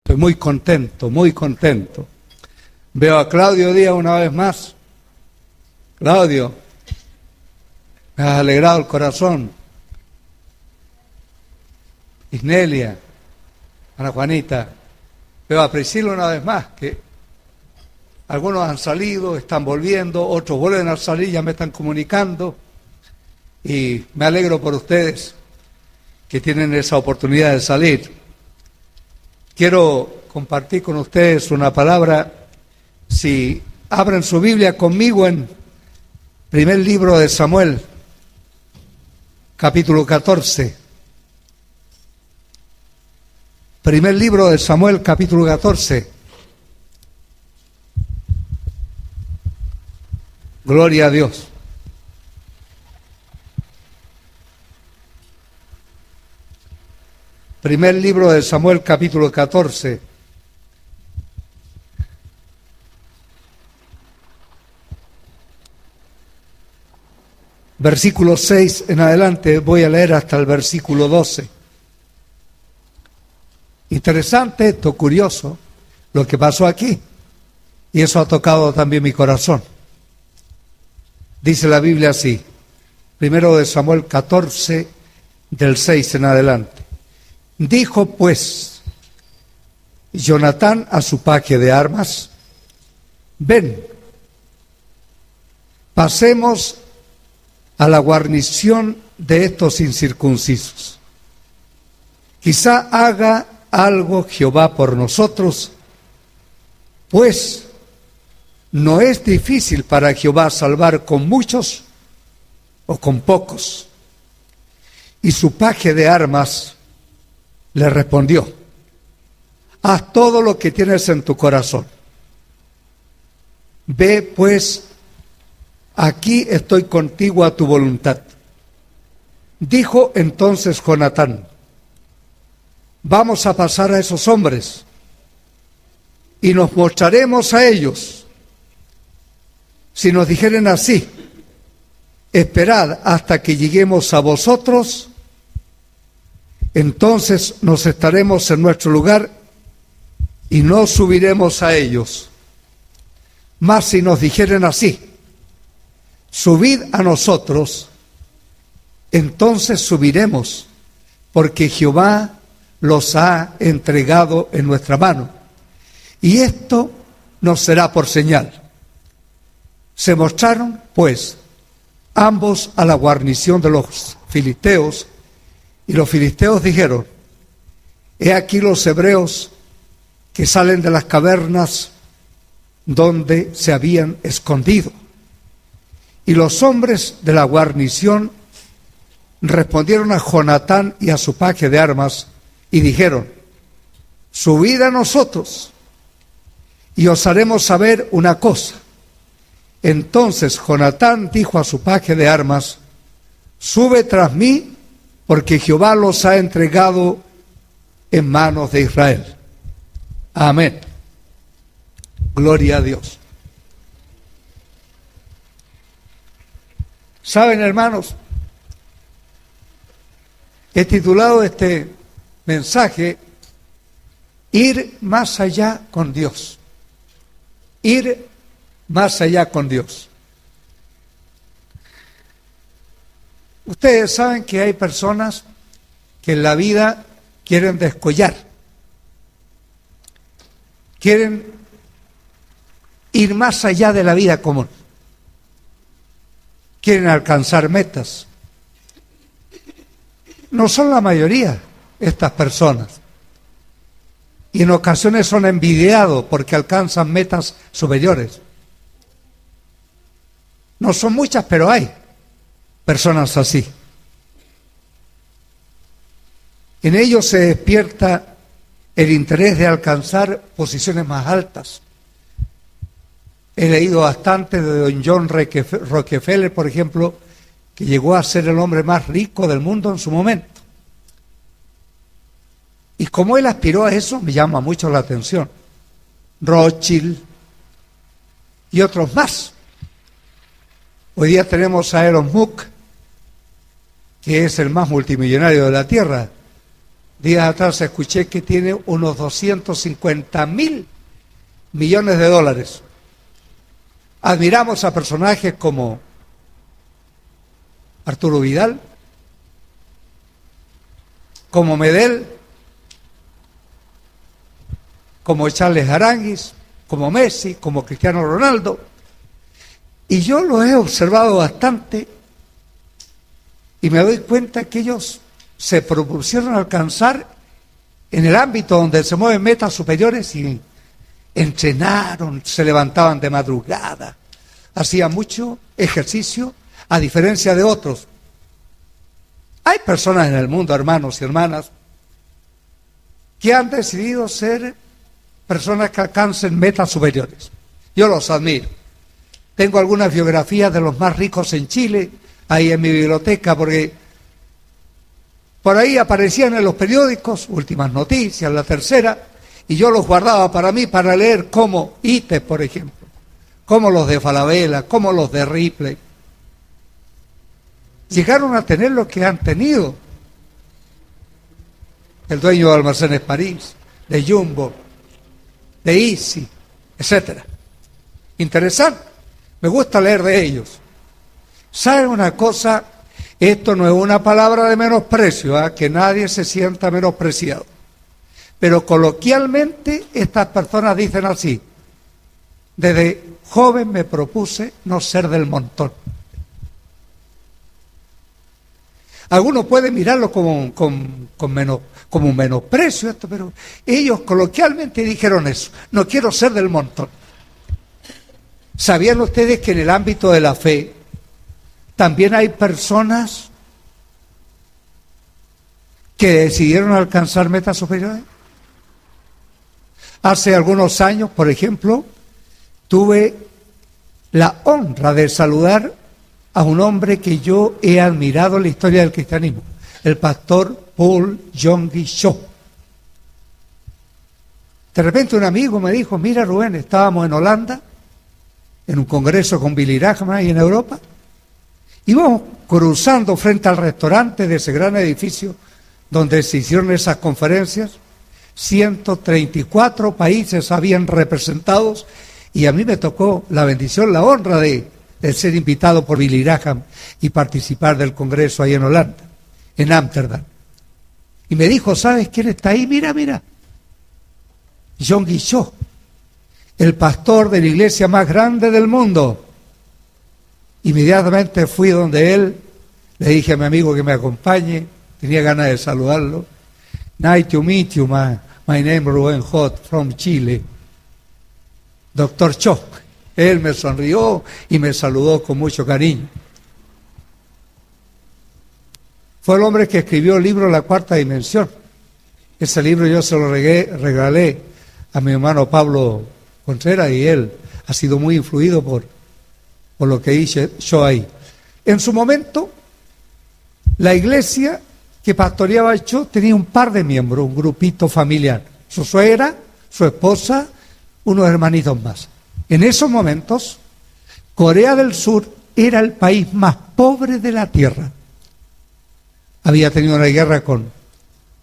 Estoy muy contento, muy contento. Veo a Claudio Díaz una vez más. Claudio, me has alegrado el corazón. Isnelia, Ana Juanita. Veo a Priscila una vez más, que algunos han salido, están volviendo, otros vuelven a salir, ya me están comunicando. Y me alegro por ustedes que tienen esa oportunidad de salir. Quiero compartir con ustedes una palabra. Si abren su Biblia conmigo en primer libro de Samuel, capítulo 14. Primer libro de Samuel, capítulo 14. Gloria a Dios. Primer libro de Samuel, capítulo 14. Versículo 6 en adelante, voy a leer hasta el versículo 12. Interesante esto, curioso, lo que pasó aquí. Y eso ha tocado también mi corazón. Dice la Biblia así, primero de Samuel 14, del 6 en adelante. Dijo pues Jonatán a su paje de armas, ven, pasemos a la guarnición de estos incircuncisos. Quizá haga algo Jehová por nosotros, pues no es difícil para Jehová salvar con muchos o con pocos. Y su paje de armas le respondió, haz todo lo que tienes en tu corazón. Ve pues, aquí estoy contigo a tu voluntad. Dijo entonces Jonatán, vamos a pasar a esos hombres y nos mostraremos a ellos. Si nos dijeren así, esperad hasta que lleguemos a vosotros, entonces nos estaremos en nuestro lugar y no subiremos a ellos. Mas si nos dijeren así, subid a nosotros, entonces subiremos, porque Jehová los ha entregado en nuestra mano. Y esto nos será por señal. Se mostraron, pues, ambos a la guarnición de los filisteos, y los filisteos dijeron, he aquí los hebreos que salen de las cavernas donde se habían escondido. Y los hombres de la guarnición respondieron a Jonatán y a su paje de armas y dijeron, subid a nosotros y os haremos saber una cosa. Entonces Jonatán dijo a su paje de armas, sube tras mí, porque Jehová los ha entregado en manos de Israel. Amén. Gloria a Dios. ¿Saben, hermanos? He titulado este mensaje, Ir más allá con Dios. Ir más allá con Dios. Ustedes saben que hay personas que en la vida quieren descollar, quieren ir más allá de la vida común, quieren alcanzar metas. No son la mayoría estas personas, y en ocasiones son envidiados porque alcanzan metas superiores. No son muchas, pero hay personas así. En ellos se despierta el interés de alcanzar posiciones más altas. He leído bastante de don John Rockefeller, por ejemplo, que llegó a ser el hombre más rico del mundo en su momento. Y como él aspiró a eso, me llama mucho la atención. Rothschild y otros más. Hoy día tenemos a Elon Musk, que es el más multimillonario de la Tierra, días atrás escuché que tiene unos 250.000 millones de dólares. Admiramos a personajes como Arturo Vidal, como Medel, como Charles Aranguis, como Messi, como Cristiano Ronaldo. Y yo lo he observado bastante y me doy cuenta que ellos se propusieron alcanzar en el ámbito donde se mueven metas superiores y entrenaron, se levantaban de madrugada, hacían mucho ejercicio, a diferencia de otros. Hay personas en el mundo, hermanos y hermanas, que han decidido ser personas que alcancen metas superiores. Yo los admiro. Tengo algunas biografías de los más ricos en Chile, ahí en mi biblioteca, porque por ahí aparecían en los periódicos, Últimas Noticias, La Tercera, y yo los guardaba para mí, para leer como ITES, por ejemplo, como los de Falabella, como los de Ripley. Llegaron a tener lo que han tenido. El dueño de Almacenes París, de Jumbo, de Easy, etcétera. Interesante. Me gusta leer de ellos. ¿Saben una cosa? Esto no es una palabra de menosprecio, ¿eh? Que nadie se sienta menospreciado. Pero coloquialmente estas personas dicen así: desde joven me propuse no ser del montón. Algunos pueden mirarlo como un menosprecio, esto, pero ellos coloquialmente dijeron eso: no quiero ser del montón. ¿Sabían ustedes que en el ámbito de la fe también hay personas que decidieron alcanzar metas superiores? Hace algunos años, por ejemplo, tuve la honra de saludar a un hombre que yo he admirado en la historia del cristianismo, el pastor Paul Yonggi Cho. De repente un amigo me dijo: mira, Rubén, estábamos en Holanda, en un congreso con Billy Graham ahí en Europa, íbamos cruzando frente al restaurante de ese gran edificio donde se hicieron esas conferencias. 134 países habían representados y a mí me tocó la bendición, la honra de ser invitado por Billy Graham y participar del congreso ahí en Holanda, en Ámsterdam. Y me dijo: ¿sabes quién está ahí? Mira, Yonggi Cho, el pastor de la iglesia más grande del mundo. Inmediatamente fui donde él, le dije a mi amigo que me acompañe, tenía ganas de saludarlo. Nice to meet you, my name is Rubén Hot from Chile. Doctor Cho. Él me sonrió y me saludó con mucho cariño. Fue el hombre que escribió el libro La Cuarta Dimensión. Ese libro yo se lo regalé a mi hermano Pablo Contreras y él ha sido muy influido por lo que hice yo ahí. En su momento, la iglesia que pastoreaba Cho tenía un par de miembros, un grupito familiar. Su suegra, su esposa, unos hermanitos más. En esos momentos, Corea del Sur era el país más pobre de la tierra. Había tenido una guerra con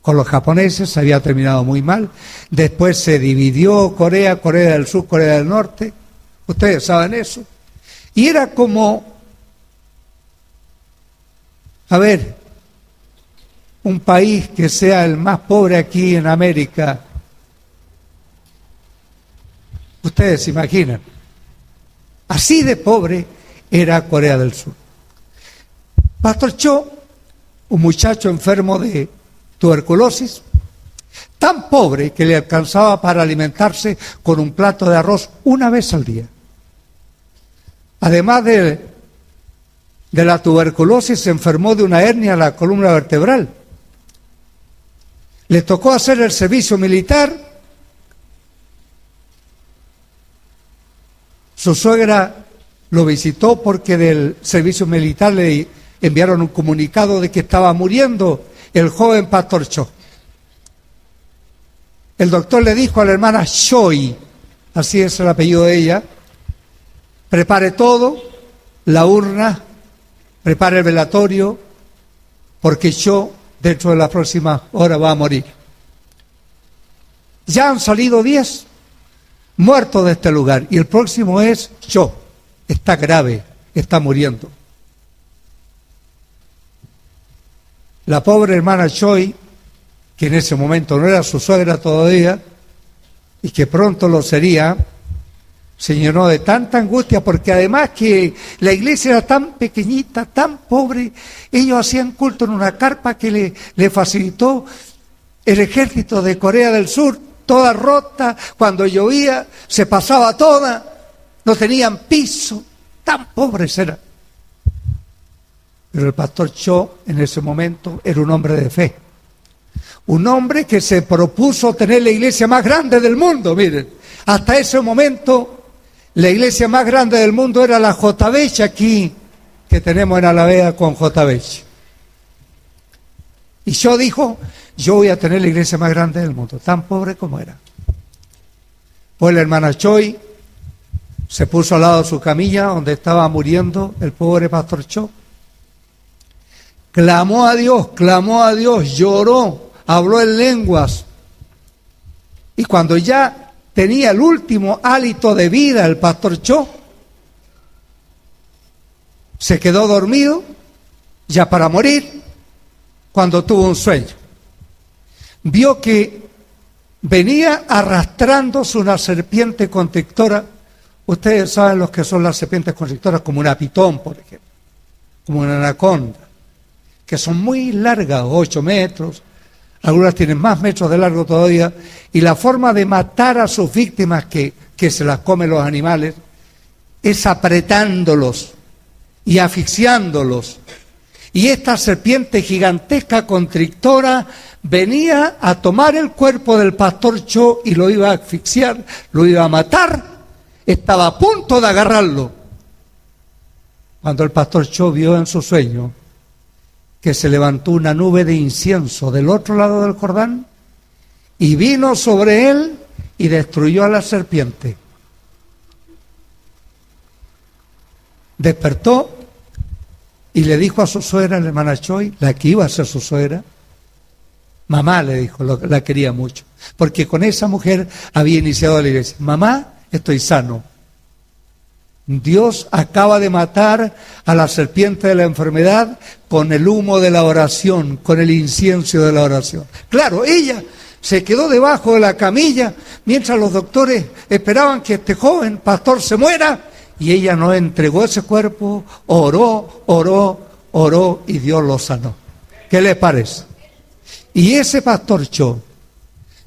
los japoneses, había terminado muy mal. Después se dividió Corea del Sur, Corea del Norte. Ustedes saben eso. Y era como, un país que sea el más pobre aquí en América. Ustedes se imaginan. Así de pobre era Corea del Sur. Pastor Cho, un muchacho enfermo de tuberculosis, tan pobre que le alcanzaba para alimentarse con un plato de arroz una vez al día. Además de la tuberculosis, se enfermó de una hernia en la columna vertebral. Le tocó hacer el servicio militar. Su suegra lo visitó porque del servicio militar le enviaron un comunicado de que estaba muriendo el joven pastor Cho. El doctor le dijo a la hermana Choi, así es el apellido de ella: prepare todo, la urna, prepare el velatorio, porque Cho dentro de la próxima hora va a morir. Ya han salido 10 muertos de este lugar y el próximo es Cho. Está grave, está muriendo. La pobre hermana Choi, que en ese momento no era su suegra todavía y que pronto lo sería, se llenó de tanta angustia porque además que la iglesia era tan pequeñita, tan pobre, ellos hacían culto en una carpa que le facilitó el ejército de Corea del Sur, toda rota, cuando llovía se pasaba toda, no tenían piso, tan pobres eran. Pero el pastor Cho en ese momento era un hombre de fe, un hombre que se propuso tener la iglesia más grande del mundo. Miren, hasta ese momento la iglesia más grande del mundo era la JB aquí, que tenemos en Alavea con JB. Y Cho dijo, yo voy a tener la iglesia más grande del mundo, tan pobre como era. Pues la hermana Choi se puso al lado de su camilla donde estaba muriendo el pobre pastor Cho. Clamó a Dios, lloró, habló en lenguas. Y cuando ya tenía el último hálito de vida el pastor Cho, se quedó dormido, ya para morir, cuando tuvo un sueño. Vio que venía arrastrándose una serpiente constrictora. Ustedes saben lo que son las serpientes constrictoras, como una pitón, por ejemplo, como una anaconda, que son muy largas, 8 metros, algunas tienen más metros de largo todavía, y la forma de matar a sus víctimas, que se las comen los animales, es apretándolos y asfixiándolos. Y esta serpiente gigantesca constrictora venía a tomar el cuerpo del pastor Cho y lo iba a asfixiar, lo iba a matar, estaba a punto de agarrarlo. Cuando el pastor Cho vio en su sueño que se levantó una nube de incienso del otro lado del Jordán y vino sobre él y destruyó a la serpiente. Despertó y le dijo a su suegra, la hermana Choi, la que iba a ser su suegra, mamá, le dijo, la quería mucho, porque con esa mujer había iniciado la iglesia. Mamá, estoy sano. Dios acaba de matar a la serpiente de la enfermedad con el humo de la oración, con el incienso de la oración. Claro, ella se quedó debajo de la camilla mientras los doctores esperaban que este joven pastor se muera, y ella no entregó ese cuerpo, oró y Dios lo sanó. ¿Qué les parece? Y ese pastor Cho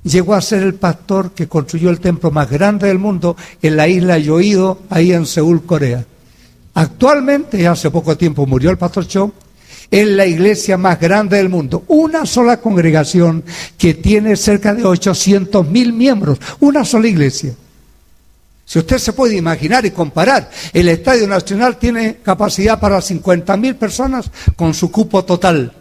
llegó a ser el pastor que construyó el templo más grande del mundo en la isla Yoido, ahí en Seúl, Corea. Actualmente, hace poco tiempo murió el pastor Cho, es la iglesia más grande del mundo. Una sola congregación que tiene cerca de 800.000 miembros. Una sola iglesia. Si usted se puede imaginar y comparar, el Estadio Nacional tiene capacidad para 50.000 personas con su cupo total.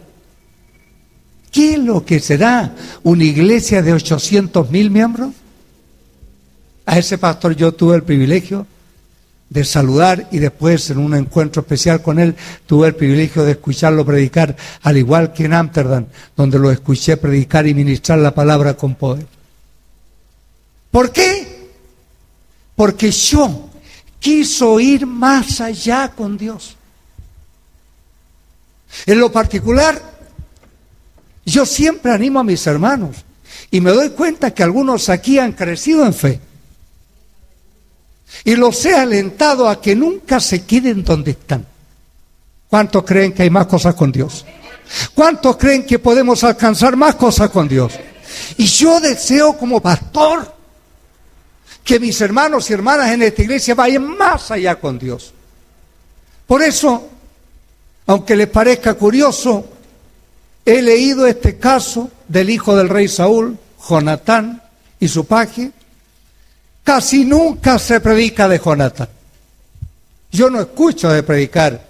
¿Qué es lo que será una iglesia de 800.000 miembros? A ese pastor yo tuve el privilegio de saludar y después en un encuentro especial con él tuve el privilegio de escucharlo predicar, al igual que en Ámsterdam, donde lo escuché predicar y ministrar la palabra con poder. ¿Por qué? Porque yo quiso ir más allá con Dios. En lo particular, yo siempre animo a mis hermanos y me doy cuenta que algunos aquí han crecido en fe. Y los he alentado a que nunca se queden donde están. ¿Cuántos creen que hay más cosas con Dios? ¿Cuántos creen que podemos alcanzar más cosas con Dios? Y yo deseo como pastor que mis hermanos y hermanas en esta iglesia vayan más allá con Dios. Por eso, aunque les parezca curioso, he leído este caso del hijo del rey Saúl, Jonatán, y su paje. Casi nunca se predica de Jonatán. Yo no escucho de predicar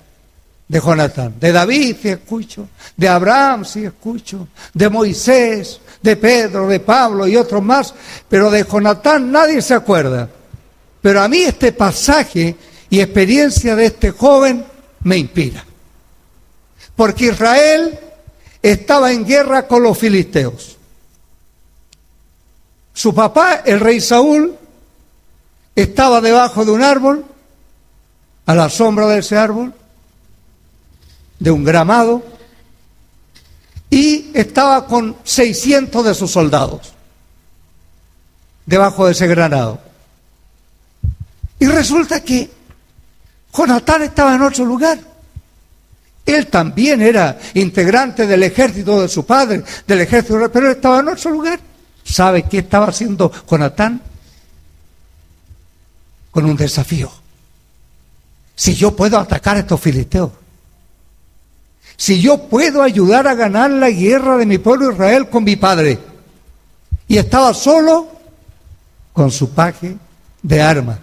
de Jonatán. De David sí escucho, de Abraham sí escucho, de Moisés, de Pedro, de Pablo y otros más, pero de Jonatán nadie se acuerda. Pero a mí este pasaje y experiencia de este joven me inspira. Porque Israel estaba en guerra con los filisteos. Su papá, el rey Saúl, estaba debajo de un árbol, a la sombra de ese árbol, de un gramado, y estaba con 600 de sus soldados debajo de ese granado. Y resulta que Jonatán estaba en otro lugar. Él también era integrante del ejército de su padre, del ejército, pero él estaba en otro lugar. ¿Sabe qué estaba haciendo Jonatán? Con un desafío. Si yo puedo atacar a estos filisteos, si yo puedo ayudar a ganar la guerra de mi pueblo Israel con mi padre, y estaba solo con su paje de armas.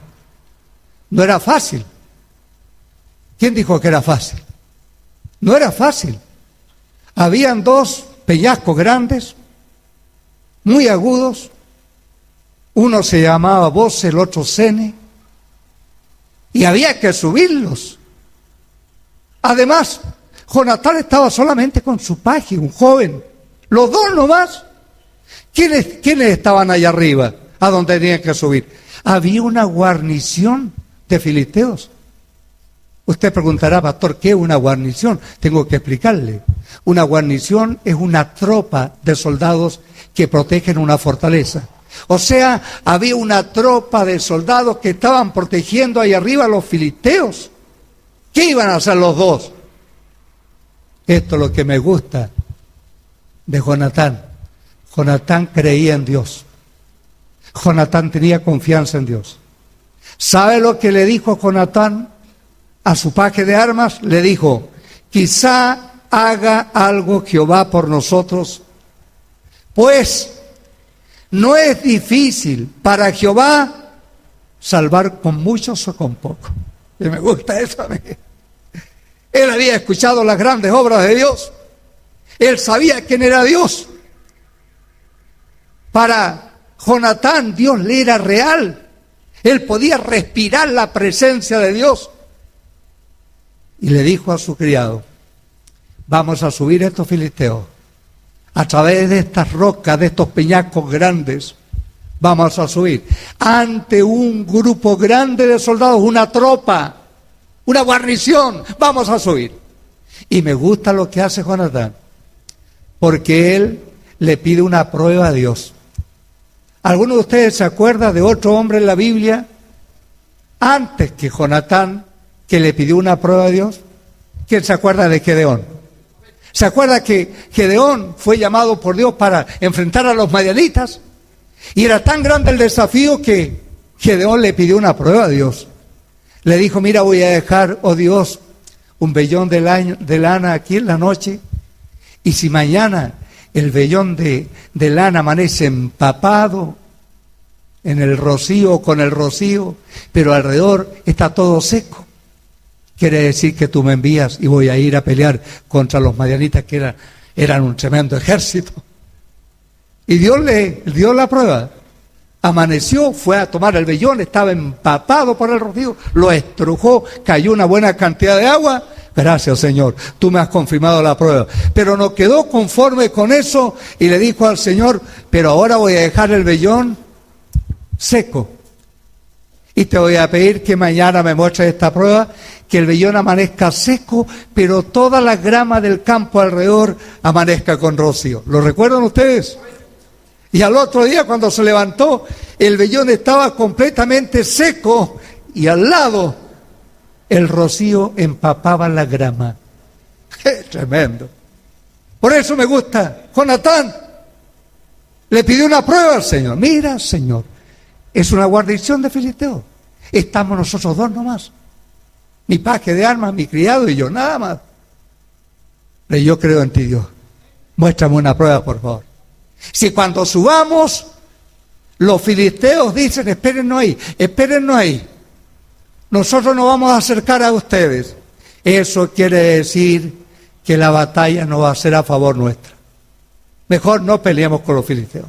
No era fácil. ¿Quién dijo que era fácil? No era fácil. Habían dos peñascos grandes, muy agudos. Uno se llamaba Bose, el otro Sene, y había que subirlos. Además, Jonatán estaba solamente con su paje, un joven, los dos nomás. ¿Quiénes estaban allá arriba, a donde tenían que subir? Había una guarnición de filisteos. Usted preguntará, pastor, ¿qué es una guarnición? Tengo que explicarle. Una guarnición es una tropa de soldados que protegen una fortaleza. O sea, había una tropa de soldados que estaban protegiendo ahí arriba a los filisteos. ¿Qué iban a hacer los dos? Esto es lo que me gusta de Jonatán. Jonatán creía en Dios. Jonatán tenía confianza en Dios. ¿Sabe lo que le dijo Jonatán a su paje de armas? Le dijo, quizá haga algo Jehová por nosotros, pues no es difícil para Jehová salvar con muchos o con pocos. Y me gusta eso a mí. Él había escuchado las grandes obras de Dios. Él sabía quién era Dios. Para Jonatán, Dios le era real. Él podía respirar la presencia de Dios. Y le dijo a su criado, vamos a subir a estos filisteos. A través de estas rocas, de estos peñascos grandes, vamos a subir. Ante un grupo grande de soldados, una tropa, una guarnición, vamos a subir. Y me gusta lo que hace Jonatán, porque él le pide una prueba a Dios. ¿Alguno de ustedes se acuerda de otro hombre en la Biblia, antes que Jonatán, que le pidió una prueba a Dios? ¿Quién se acuerda de Gedeón? ¿Se acuerda que Gedeón fue llamado por Dios para enfrentar a los madianitas? Y era tan grande el desafío que Gedeón le pidió una prueba a Dios. Le dijo, mira, voy a dejar, oh Dios, un vellón de lana aquí en la noche, y si mañana el vellón de lana amanece empapado en el rocío, con el rocío, pero alrededor está todo seco, quiere decir que tú me envías y voy a ir a pelear contra los madianitas, que eran un tremendo ejército. Y Dios le dio la prueba. Amaneció, fue a tomar el vellón, estaba empapado por el rocío, lo estrujó, cayó una buena cantidad de agua. Gracias, Señor, tú me has confirmado la prueba. Pero no quedó conforme con eso y le dijo al Señor, pero ahora voy a dejar el vellón seco. Y te voy a pedir que mañana me muestres esta prueba, que el vellón amanezca seco, pero toda la grama del campo alrededor amanezca con rocío. ¿Lo recuerdan ustedes? Y al otro día, cuando se levantó, el vellón estaba completamente seco y al lado el rocío empapaba la grama. ¡Qué tremendo! Por eso me gusta. Jonatán le pidió una prueba al Señor. Mira, Señor, es una guarnición de filisteos. Estamos nosotros dos nomás. Mi paje de armas, mi criado y yo, nada más. Pero yo creo en ti, Dios. Muéstrame una prueba, por favor. Si cuando subamos, los filisteos dicen, espérennos ahí. Nosotros nos vamos a acercar a ustedes. Eso quiere decir que la batalla no va a ser a favor nuestra. Mejor no peleemos con los filisteos.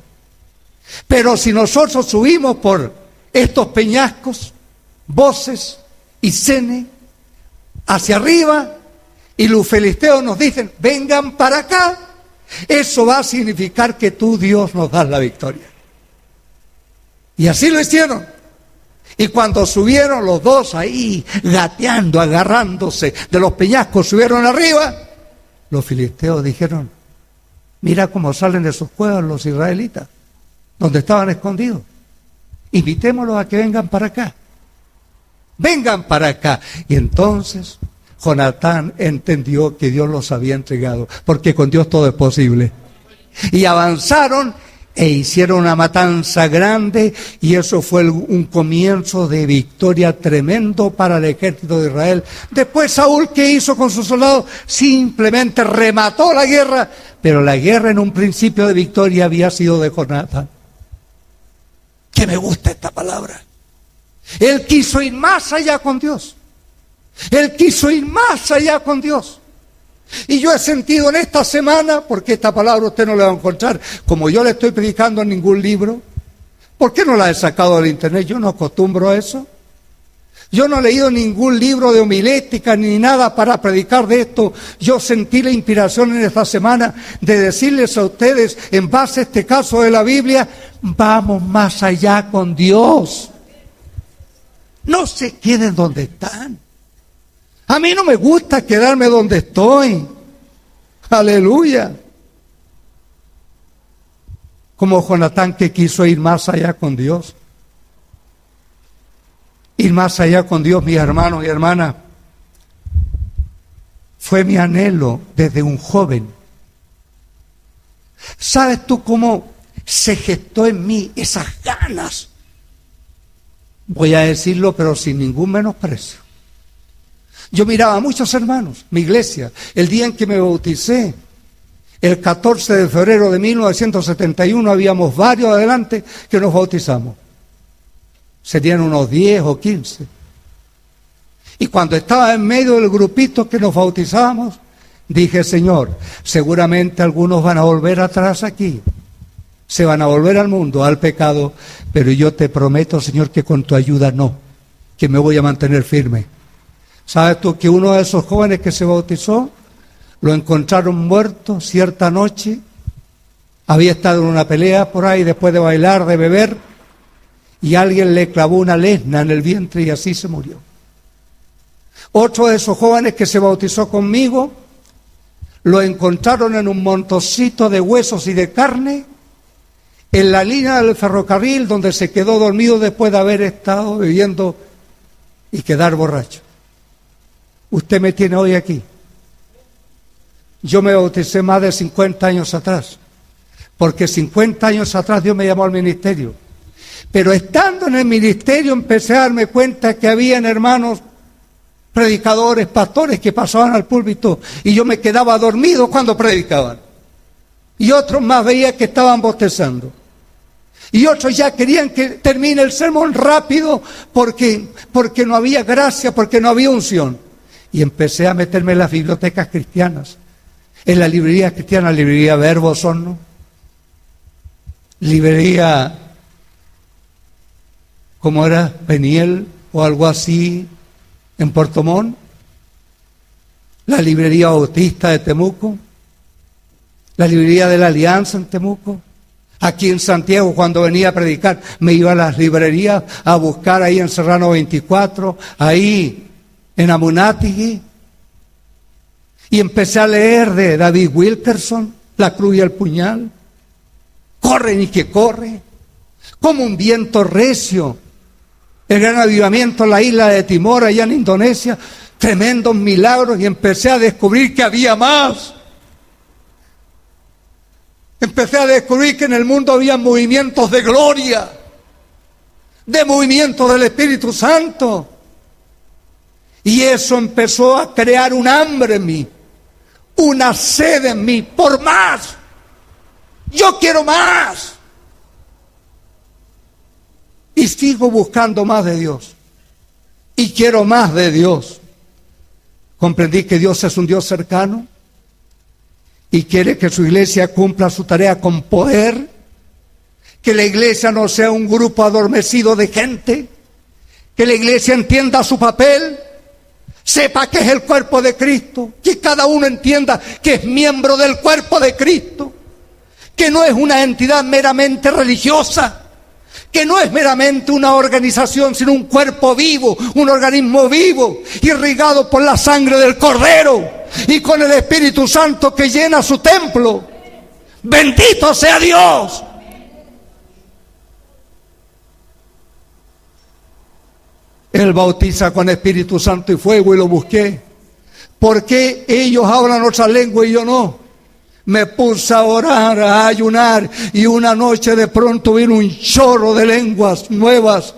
Pero si nosotros subimos por estos peñascos, Boses y Sene, hacia arriba, y los filisteos nos dicen, vengan para acá, Eso va a significar que tú, Dios, nos das la victoria. Y así lo hicieron. Y cuando subieron los dos ahí, gateando, agarrándose de los peñascos, subieron arriba, los filisteos dijeron: mira cómo salen de sus cuevas los israelitas, donde estaban escondidos. Invitémoslos a que vengan para acá. Vengan para acá. Y entonces Jonatán entendió que Dios los había entregado, porque con Dios todo es posible. Y avanzaron e hicieron una matanza grande, y eso fue un comienzo de victoria tremendo para el ejército de Israel. Después Saúl, ¿qué hizo con sus soldados? Simplemente remató la guerra, pero la guerra en un principio de victoria había sido de Jonatán. Que me gusta esta palabra. Él quiso ir más allá con Dios. Él quiso ir más allá con Dios. Y yo he sentido en esta semana, porque esta palabra usted no la va a encontrar, como yo le estoy predicando en ningún libro. ¿Por qué no la he sacado del internet? Yo no acostumbro a eso. Yo no he leído ningún libro de homilética ni nada para predicar de esto. Yo sentí la inspiración en esta semana de decirles a ustedes, en base a este caso de la Biblia, vamos más allá con Dios. No se queden donde están. A mí no me gusta quedarme donde estoy. Aleluya. Como Jonatán, que quiso ir más allá con Dios. Ir más allá con Dios, mis hermanos y hermanas, fue mi anhelo desde un joven. ¿Sabes tú cómo se gestó en mí esas ganas? Voy a decirlo, pero sin ningún menosprecio. Yo miraba a muchos hermanos, mi iglesia, el día en que me bauticé, el 14 de febrero de 1971, habíamos varios adelante que nos bautizamos. Serían unos 10 o 15. Y cuando estaba en medio del grupito que nos bautizábamos, dije: Señor, seguramente algunos van a volver atrás aquí, se van a volver al mundo, al pecado, pero yo te prometo, Señor, que con tu ayuda no, que me voy a mantener firme. ¿Sabes tú que uno de esos jóvenes que se bautizó, lo encontraron muerto cierta noche? Había estado en una pelea por ahí después de bailar, de beber, y alguien le clavó una lesna en el vientre y así se murió. Otro de esos jóvenes que se bautizó conmigo, lo encontraron en un montoncito de huesos y de carne, en la línea del ferrocarril, donde se quedó dormido después de haber estado bebiendo y quedar borracho. Usted me tiene hoy aquí. Yo me bauticé más de 50 años atrás, porque 50 años atrás Dios me llamó al ministerio. Pero estando en el ministerio empecé a darme cuenta que habían hermanos predicadores, pastores que pasaban al púlpito y yo me quedaba dormido cuando predicaban. Y otros más veía que estaban bostezando. Y otros ya querían que termine el sermón rápido porque no había gracia, porque no había unción. Y empecé a meterme en las bibliotecas cristianas, en la librería cristiana, librería Verbo Osorno, librería, ¿cómo era? Peniel o algo así, en Puerto Montt, la librería Bautista de Temuco, la librería de la Alianza en Temuco. Aquí en Santiago, cuando venía a predicar, me iba a las librerías a buscar ahí en Serrano 24, ahí en Amunátegui, y empecé a leer de David Wilkerson, La cruz y el puñal. Corren y que corre, como un viento recio. El gran avivamiento en la isla de Timor, allá en Indonesia, tremendos milagros, y empecé a descubrir que había más. Empecé a descubrir que en el mundo había movimientos de gloria, de movimientos del Espíritu Santo. Y eso empezó a crear un hambre en mí, una sed en mí, por más. Yo quiero más. Y sigo buscando más de Dios. Y quiero más de Dios. Comprendí que Dios es un Dios cercano y quiere que su iglesia cumpla su tarea con poder, que la iglesia no sea un grupo adormecido de gente, que la iglesia entienda su papel, sepa que es el cuerpo de Cristo, que cada uno entienda que es miembro del cuerpo de Cristo, que no es una entidad meramente religiosa, que no es meramente una organización, sino un cuerpo vivo, un organismo vivo, irrigado por la sangre del Cordero y con el Espíritu Santo que llena su templo. ¡Bendito sea Dios! Él bautiza con Espíritu Santo y fuego y lo busqué. ¿Por qué ellos hablan otra lengua y yo no? Me puse a orar, a ayunar, y una noche de pronto vino un chorro de lenguas nuevas.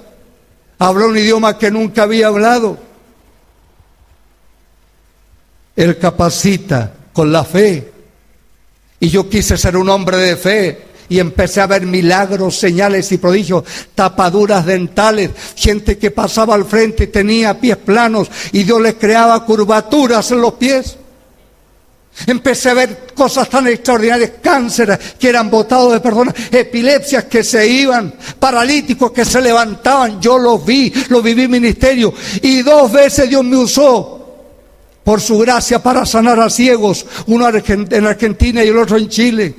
Habló un idioma que nunca había hablado. Él capacita con la fe. Y yo quise ser un hombre de fe. Y empecé a ver milagros, señales y prodigios, tapaduras dentales, gente que pasaba al frente y tenía pies planos y Dios les creaba curvaturas en los pies. Empecé a ver cosas tan extraordinarias, cánceres que eran botados de personas, epilepsias que se iban, paralíticos que se levantaban. Yo los vi, lo viví en ministerio, y 2 veces Dios me usó por su gracia para sanar a ciegos, uno en Argentina y el otro en Chile.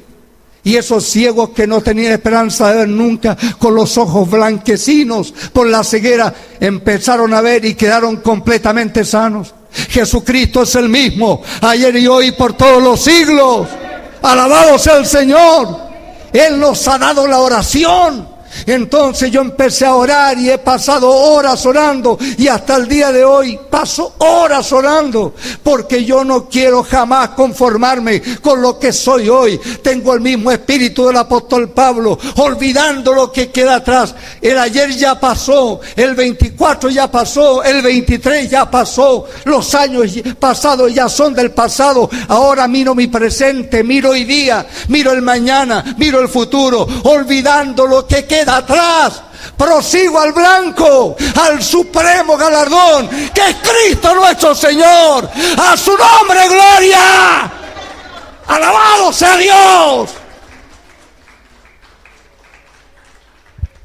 Y esos ciegos que no tenían esperanza de ver nunca, con los ojos blanquecinos por la ceguera, empezaron a ver y quedaron completamente sanos. Jesucristo es el mismo, ayer y hoy por todos los siglos. Alabado sea el Señor. Él nos ha dado la oración. Entonces yo empecé a orar y he pasado horas orando, y hasta el día de hoy paso horas orando, porque yo no quiero jamás conformarme con lo que soy hoy. Tengo el mismo espíritu del apóstol Pablo, olvidando lo que queda atrás. El ayer ya pasó, el 24 ya pasó, el 23 ya pasó, los años pasados ya son del pasado. Ahora miro mi presente, miro hoy día, miro el mañana, miro el futuro, olvidando lo que queda atrás. Prosigo al blanco, al supremo galardón, que es Cristo nuestro Señor. A su nombre gloria. Alabado sea Dios.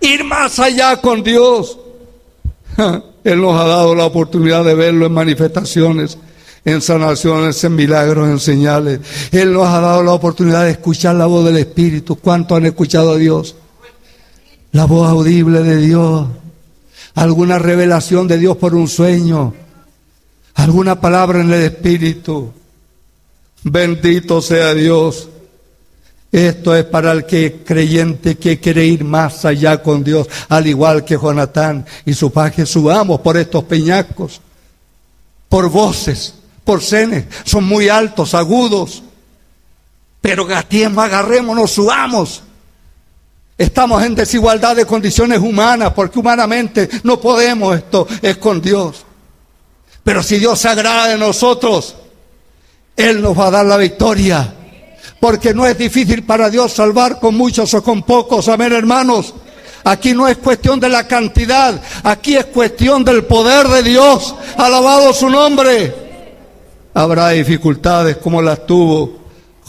Ir más allá con Dios. Él nos ha dado la oportunidad de verlo en manifestaciones, en sanaciones, en milagros, en señales. Él nos ha dado la oportunidad de escuchar la voz del Espíritu. ¿Cuántos han escuchado a Dios? La voz audible de Dios, alguna revelación de Dios por un sueño, alguna palabra en el Espíritu. Bendito sea Dios. Esto es para el que creyente que quiere ir más allá con Dios, al igual que Jonatán y su paje. Subamos por estos peñascos, por voces, por senes, son muy altos, agudos, pero gatiemos, agarrémonos, subamos. Estamos en desigualdad de condiciones humanas, porque humanamente no podemos, esto es con Dios. Pero si Dios se agrada de nosotros, Él nos va a dar la victoria, porque no es difícil para Dios salvar con muchos o con pocos. Amén, hermanos. Aquí no es cuestión de la cantidad, aquí es cuestión del poder de Dios. Alabado su nombre. Habrá dificultades como las tuvo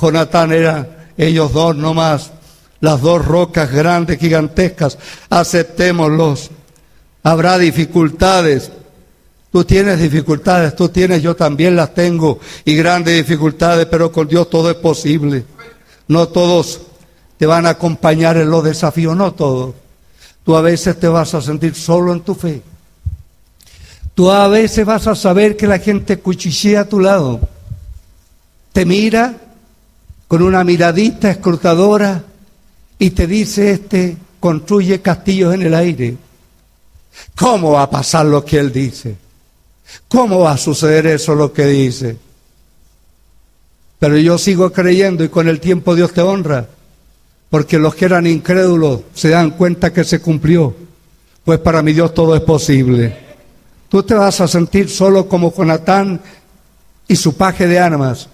Jonatán, eran ellos dos nomás. Las 2 rocas grandes, gigantescas, aceptémoslos. Habrá dificultades. Tú tienes dificultades, tú tienes, yo también las tengo, y grandes dificultades, pero con Dios todo es posible. No todos te van a acompañar en los desafíos, no todos. Tú a veces te vas a sentir solo en tu fe. Tú a veces vas a saber que la gente cuchichea a tu lado. Te mira con una miradita escrutadora y te dice, construye castillos en el aire. ¿Cómo va a pasar lo que él dice? ¿Cómo va a suceder eso lo que dice? Pero yo sigo creyendo, y con el tiempo Dios te honra, porque los que eran incrédulos se dan cuenta que se cumplió. Pues para mi Dios todo es posible. Tú te vas a sentir solo como Jonatán y su paje de armas,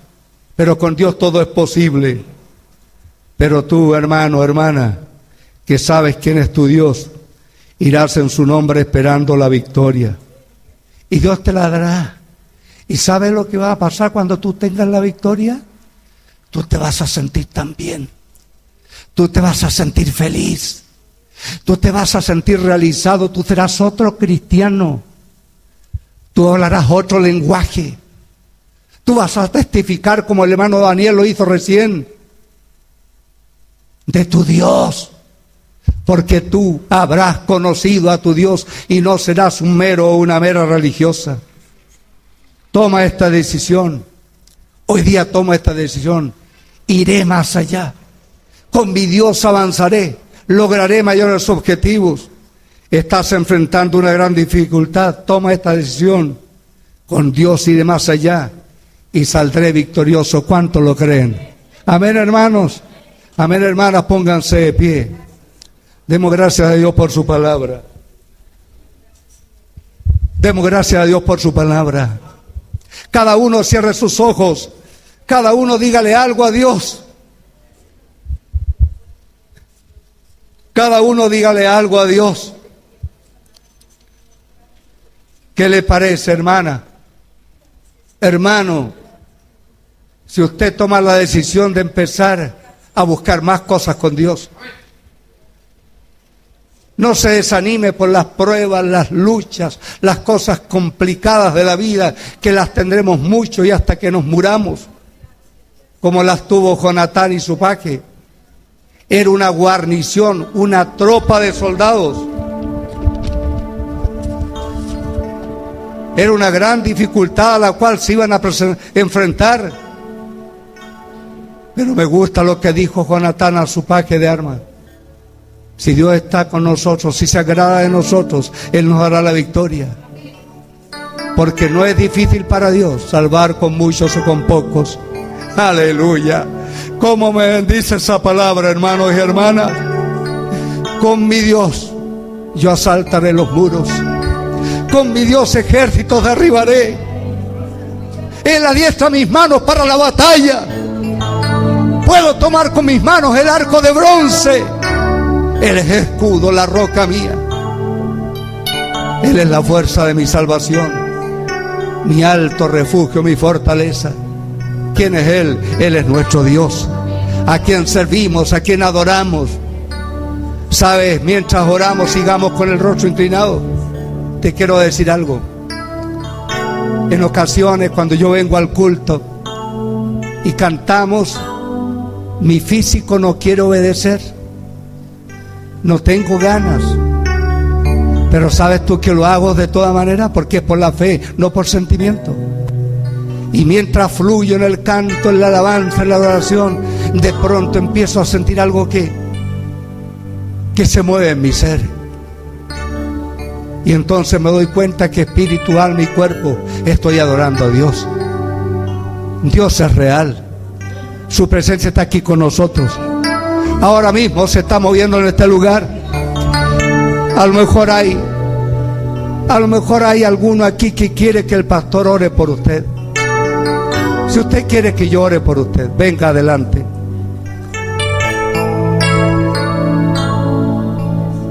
pero con Dios todo es posible. Pero tú, hermano, hermana, que sabes quién es tu Dios, irás en su nombre esperando la victoria. Y Dios te la dará. ¿Y sabes lo que va a pasar cuando tú tengas la victoria? Tú te vas a sentir tan bien. Tú te vas a sentir feliz. Tú te vas a sentir realizado. Tú serás otro cristiano. Tú hablarás otro lenguaje. Tú vas a testificar como el hermano Daniel lo hizo recién, de tu Dios, porque tú habrás conocido a tu Dios y no serás un mero o una mera religiosa. Toma esta decisión. Hoy día tomo esta decisión. Iré más allá. Con mi Dios avanzaré. Lograré mayores objetivos. Estás enfrentando una gran dificultad. Toma esta decisión. Con Dios iré más allá y saldré victorioso. ¿Cuántos lo creen? Amén, hermanos. Amén, hermanas. Pónganse de pie. Demos gracias a Dios por su palabra. Demos gracias a Dios por su palabra. Cada uno cierre sus ojos. Cada uno dígale algo a Dios. Cada uno dígale algo a Dios. ¿Qué le parece, hermana? Hermano, si usted toma la decisión de empezar a buscar más cosas con Dios, no se desanime por las pruebas, las luchas, las cosas complicadas de la vida, que las tendremos mucho y hasta que nos muramos, como las tuvo Jonatán y su paje. Era una guarnición, una tropa de soldados. Era una gran dificultad a la cual se iban a enfrentar. Pero me gusta lo que dijo Jonatán a su paje de armas. Si Dios está con nosotros, si se agrada de nosotros, Él nos dará la victoria. Porque no es difícil para Dios salvar con muchos o con pocos. Aleluya. ¿Cómo me bendice esa palabra, hermanos y hermanas? Con mi Dios yo asaltaré los muros. Con mi Dios ejércitos derribaré. Él adiestra mis manos para la batalla. Puedo tomar con mis manos el arco de bronce. Él es escudo, la roca mía. Él es la fuerza de mi salvación, mi alto refugio, mi fortaleza. ¿Quién es Él? Él es nuestro Dios, a quien servimos, a quien adoramos. ¿Sabes? Mientras oramos, sigamos con el rostro inclinado. Te quiero decir algo. En ocasiones, cuando yo vengo al culto y cantamos, mi físico no quiere obedecer. No tengo ganas. Pero ¿sabes tú que lo hago de toda manera? Porque es por la fe, no por sentimiento. Y mientras fluyo en el canto, en la alabanza, en la adoración, de pronto empiezo a sentir algo que se mueve en mi ser. Y entonces me doy cuenta que espíritu, alma y cuerpo estoy adorando a Dios. Dios es real. Su presencia está aquí con nosotros. Ahora mismo se está moviendo en este lugar. A lo mejor hay alguno aquí que quiere que el pastor ore por usted. Si usted quiere que yo ore por usted, venga adelante.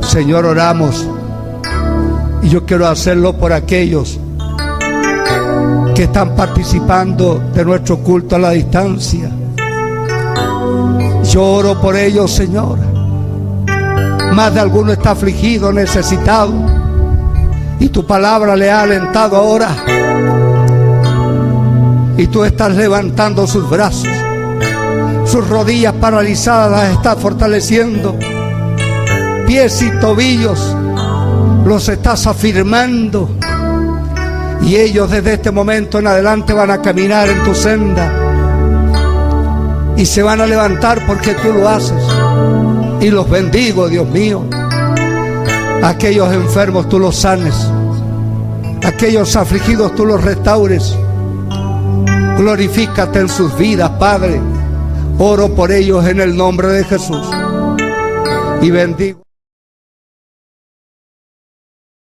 Señor, oramos. Y yo quiero hacerlo por aquellos que están participando de nuestro culto a la distancia. Yo oro por ellos, Señor. Más de alguno está afligido, necesitado, y tu palabra le ha alentado ahora. Y tú estás levantando sus brazos. Sus rodillas paralizadas las estás fortaleciendo. Pies y tobillos los estás afirmando. Y ellos desde este momento en adelante van a caminar en tu senda. Y se van a levantar porque tú lo haces. Y los bendigo, Dios mío. Aquellos enfermos tú los sanes. Aquellos afligidos tú los restaures. Glorifícate en sus vidas, Padre. Oro por ellos en el nombre de Jesús. Y bendigo.